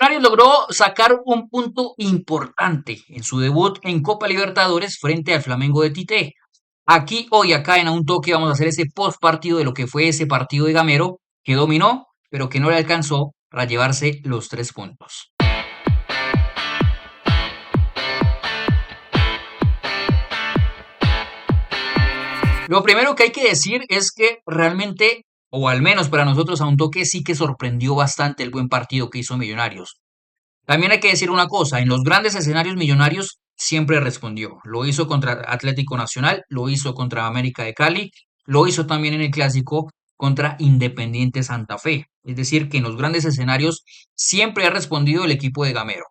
Millonarios logró sacar un punto importante en su debut en Copa Libertadores frente al Flamengo de Tite. Aquí, hoy, acá en A un Toque, vamos a hacer ese post partido de lo que fue ese partido de Gamero, que dominó, pero que no le alcanzó para llevarse los 3 puntos. Lo primero que hay que decir es que realmente, o al menos para nosotros A un Toque, sí que sorprendió bastante el buen partido que hizo Millonarios. También hay que decir una cosa, en los grandes escenarios Millonarios siempre respondió. Lo hizo contra Atlético Nacional, lo hizo contra América de Cali, lo hizo también en el clásico contra Independiente Santa Fe. Es decir, que en los grandes escenarios siempre ha respondido el equipo de Gamero.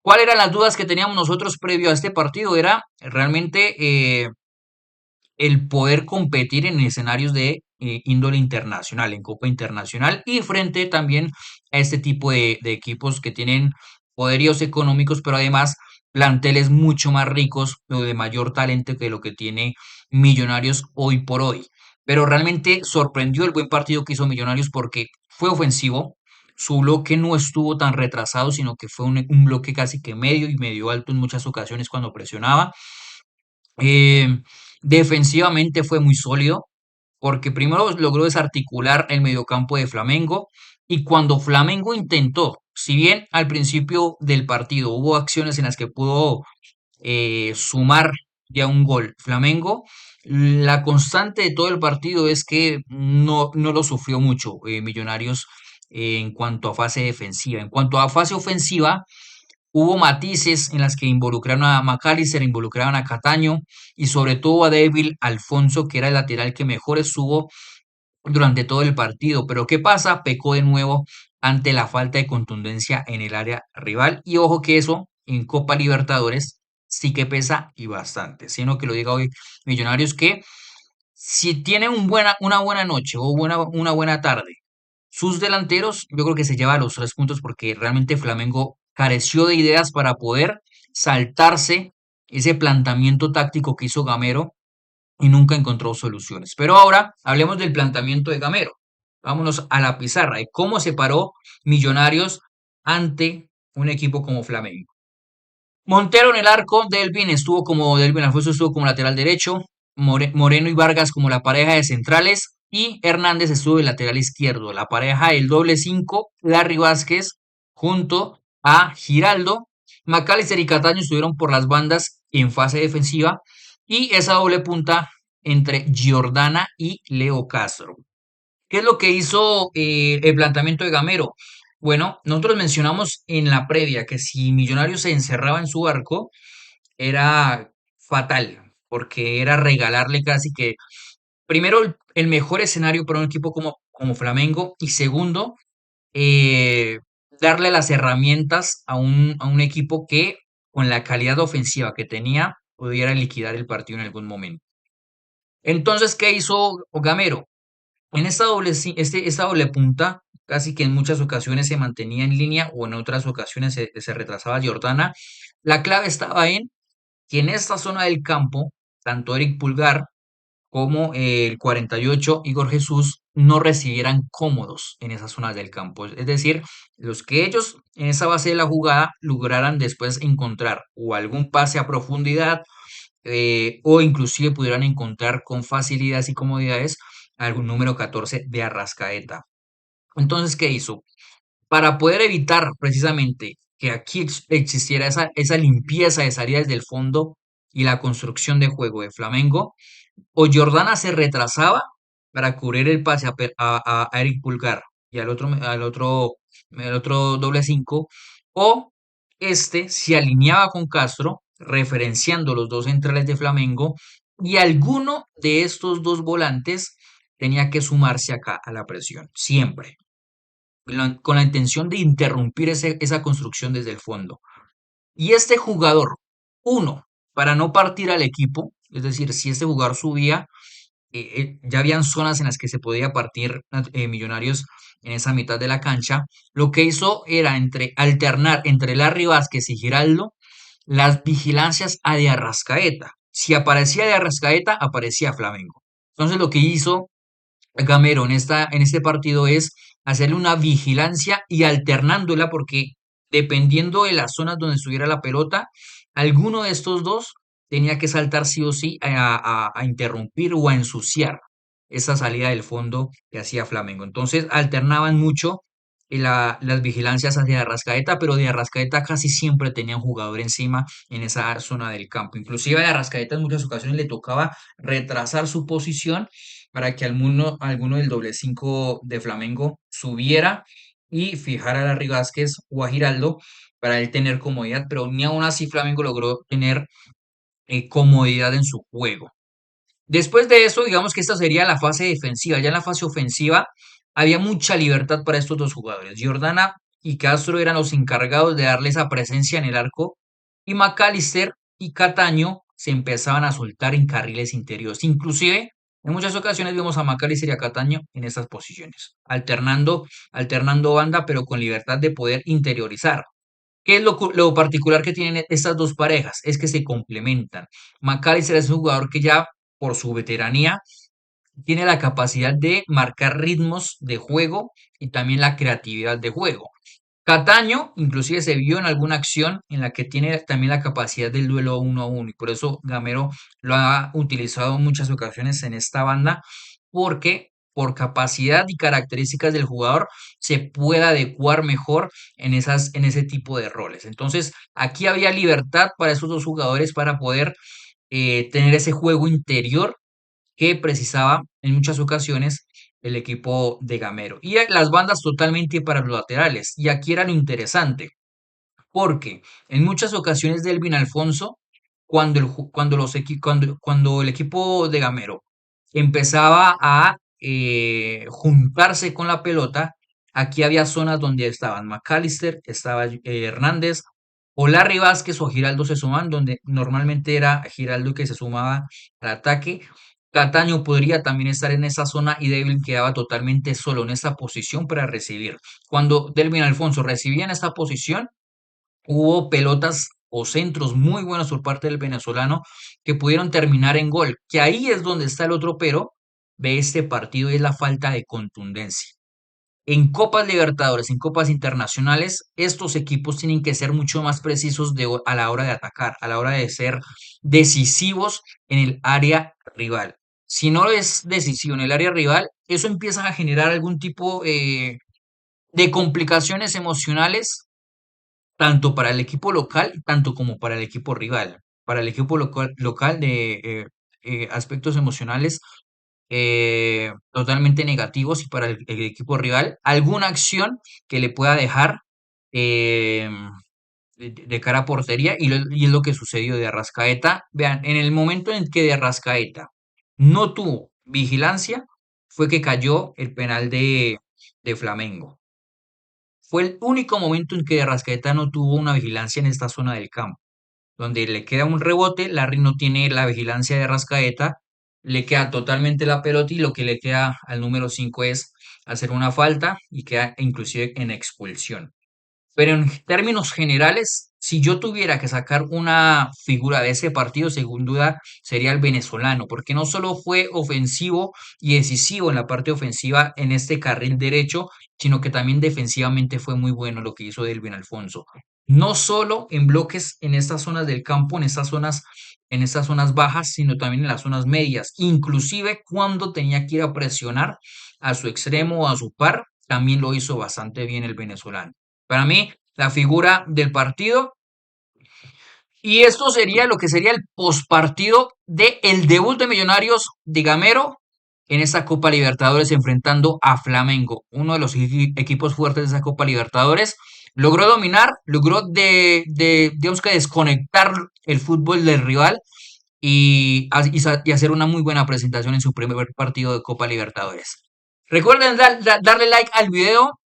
¿Cuáles eran las dudas que teníamos nosotros previo a este partido? Era realmente el poder competir en escenarios de índole internacional, en Copa Internacional y frente también a este tipo de equipos que tienen poderíos económicos, pero además planteles mucho más ricos o de mayor talento que lo que tiene Millonarios hoy por hoy. Pero realmente sorprendió el buen partido que hizo Millonarios porque fue ofensivo. Su bloque no estuvo tan retrasado, sino que fue un bloque casi que medio y medio alto en muchas ocasiones cuando presionaba. Eh, Defensivamente fue muy sólido porque primero logró desarticular el mediocampo de Flamengo y cuando Flamengo intentó, si bien al principio del partido hubo acciones en las que pudo sumar ya un gol Flamengo, la constante de todo el partido es que no lo sufrió mucho Millonarios en cuanto a fase defensiva. En cuanto a fase ofensiva, hubo matices en las que involucraron a McAllister, involucraron a Cataño y sobre todo a Devil Alfonso, que era el lateral que mejor estuvo durante todo el partido. Pero ¿qué pasa? Pecó de nuevo ante la falta de contundencia en el área rival. Y ojo que eso en Copa Libertadores sí que pesa y bastante. Sino que lo diga hoy Millonarios que si tiene una buena noche o una buena tarde sus delanteros, yo creo que se lleva los 3 puntos porque realmente Flamengo careció de ideas para poder saltarse ese planteamiento táctico que hizo Gamero y nunca encontró soluciones. Pero ahora hablemos del planteamiento de Gamero. Vámonos a la pizarra y cómo se paró Millonarios ante un equipo como Flamengo. Montero en el arco, Delvin Alfonso estuvo como lateral derecho, Moreno y Vargas como la pareja de centrales y Hernández estuvo de lateral izquierdo, la pareja del doble 5, Larry Vázquez junto a Giraldo, McAllister y Cataño estuvieron por las bandas en fase defensiva y esa doble punta entre Giordana y Leo Castro. ¿Qué es lo que hizo el planteamiento de Gamero? Bueno, nosotros mencionamos en la previa que si Millonarios se encerraba en su arco, era fatal, porque era regalarle casi que, primero, el mejor escenario para un equipo como Flamengo, y segundo, eh, darle las herramientas a un equipo que, con la calidad ofensiva que tenía, pudiera liquidar el partido en algún momento. Entonces, ¿qué hizo Gamero? En esta doble punta, casi que en muchas ocasiones se mantenía en línea o en otras ocasiones se retrasaba Jordana. La clave estaba en que en esta zona del campo, tanto Eric Pulgar como el 48 Igor Jesús no recibieran cómodos en esas zonas del campo. Es decir, los que ellos en esa base de la jugada lograran después encontrar o algún pase a profundidad o inclusive pudieran encontrar con facilidades y comodidades algún número 14 de Arrascaeta. Entonces, ¿qué hizo? Para poder evitar precisamente que aquí existiera esa limpieza de salidas del fondo y la construcción de juego de Flamengo, o Jordana se retrasaba para cubrir el pase a Eric Pulgar y al otro doble 5, o este se alineaba con Castro, referenciando los dos centrales de Flamengo, y alguno de estos dos volantes tenía que sumarse acá a la presión, siempre, con la intención de interrumpir esa construcción desde el fondo. Y este jugador, uno, para no partir al equipo, es decir, si este jugador subía, ya habían zonas en las que se podía partir Millonarios en esa mitad de la cancha. Lo que hizo era alternar entre Larry Vázquez y Giraldo las vigilancias a de Arrascaeta. Si aparecía de Arrascaeta, aparecía Flamengo. Entonces lo que hizo Gamero en este partido es hacerle una vigilancia y alternándola porque dependiendo de las zonas donde estuviera la pelota, alguno de estos dos tenía que saltar sí o sí a interrumpir o a ensuciar esa salida del fondo que hacía Flamengo. Entonces alternaban mucho las vigilancias hacia Arrascaeta, pero de Arrascaeta casi siempre tenía un jugador encima en esa zona del campo. Inclusive a Arrascaeta en muchas ocasiones le tocaba retrasar su posición para que alguno del doble 5 de Flamengo subiera y fijar a Larry Vázquez o a Giraldo para él tener comodidad, pero ni aún así Flamengo logró tener comodidad en su juego. Después de eso, digamos que esta sería la fase defensiva. Ya en la fase ofensiva había mucha libertad para estos dos jugadores. Jordana y Castro eran los encargados de darle esa presencia en el arco y McAllister y Cataño se empezaban a soltar en carriles interiores. Inclusive, en muchas ocasiones vimos a McAllister y a Cataño en estas posiciones, alternando banda, pero con libertad de poder interiorizar. ¿Qué es lo particular que tienen estas dos parejas? Es que se complementan. McAllister es un jugador que ya por su veteranía tiene la capacidad de marcar ritmos de juego y también la creatividad de juego. Cataño inclusive se vio en alguna acción en la que tiene también la capacidad del duelo 1 a 1 y por eso Gamero lo ha utilizado en muchas ocasiones en esta banda porque por capacidad y características del jugador se puede adecuar mejor en ese tipo de roles. Entonces aquí había libertad para esos dos jugadores para poder tener ese juego interior que precisaba en muchas ocasiones el equipo de Gamero. Y las bandas totalmente para los laterales. Y aquí era lo interesante, porque en muchas ocasiones Delvin Alfonso, cuando el equipo de Gamero empezaba a juntarse con la pelota, aquí había zonas donde estaban McAllister, estaba Hernández, o Larry Vázquez o Giraldo se suman, donde normalmente era Giraldo que se sumaba al ataque. Cataño podría también estar en esa zona y Devil quedaba totalmente solo en esa posición para recibir. Cuando Delvin Alfonso recibía en esta posición, hubo pelotas o centros muy buenos por parte del venezolano que pudieron terminar en gol, que ahí es donde está el otro pero de este partido y es la falta de contundencia. En Copas Libertadores, en Copas Internacionales, estos equipos tienen que ser mucho más precisos a la hora de atacar, a la hora de ser decisivos en el área rival. Si no es decisivo en el área rival, eso empieza a generar algún tipo de complicaciones emocionales tanto para el equipo local, tanto como para el equipo rival. Para el equipo local de aspectos emocionales totalmente negativos y para el equipo rival, alguna acción que le pueda dejar eh, de cara a portería y es lo que sucedió de Arrascaeta. Vean, en el momento en que de Arrascaeta no tuvo vigilancia, fue que cayó el penal de Flamengo. Fue el único momento en que de Arrascaeta no tuvo una vigilancia en esta zona del campo donde le queda un rebote, Larry no tiene la vigilancia de Rascaeta, le queda totalmente la pelota y lo que le queda al número 5 es hacer una falta y queda inclusive en expulsión. Pero en términos generales, si yo tuviera que sacar una figura de ese partido, sin duda sería el venezolano, porque no solo fue ofensivo y decisivo en la parte ofensiva en este carril derecho, sino que también defensivamente fue muy bueno lo que hizo Delvin Alfonso. No solo en bloques en estas zonas del campo, en estas zonas bajas, sino también en las zonas medias. Inclusive cuando tenía que ir a presionar a su extremo o a su par, también lo hizo bastante bien el venezolano. Para mí, la figura del partido. Y esto sería lo que sería el postpartido de el debut de Millonarios de Gamero en esta Copa Libertadores enfrentando a Flamengo, uno de los equipos fuertes de esa Copa Libertadores. Logró dominar, logró digamos que desconectar el fútbol del rival y hacer una muy buena presentación en su primer partido de Copa Libertadores. Recuerden darle like al video,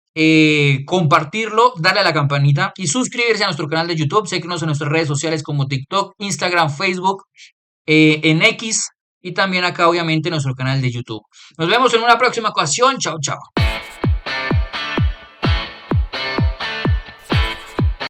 compartirlo, darle a la campanita y suscribirse a nuestro canal de YouTube. Síguenos en nuestras redes sociales como TikTok, Instagram, Facebook, en X y también acá obviamente en nuestro canal de YouTube. Nos vemos en una próxima ocasión. Chao, chao.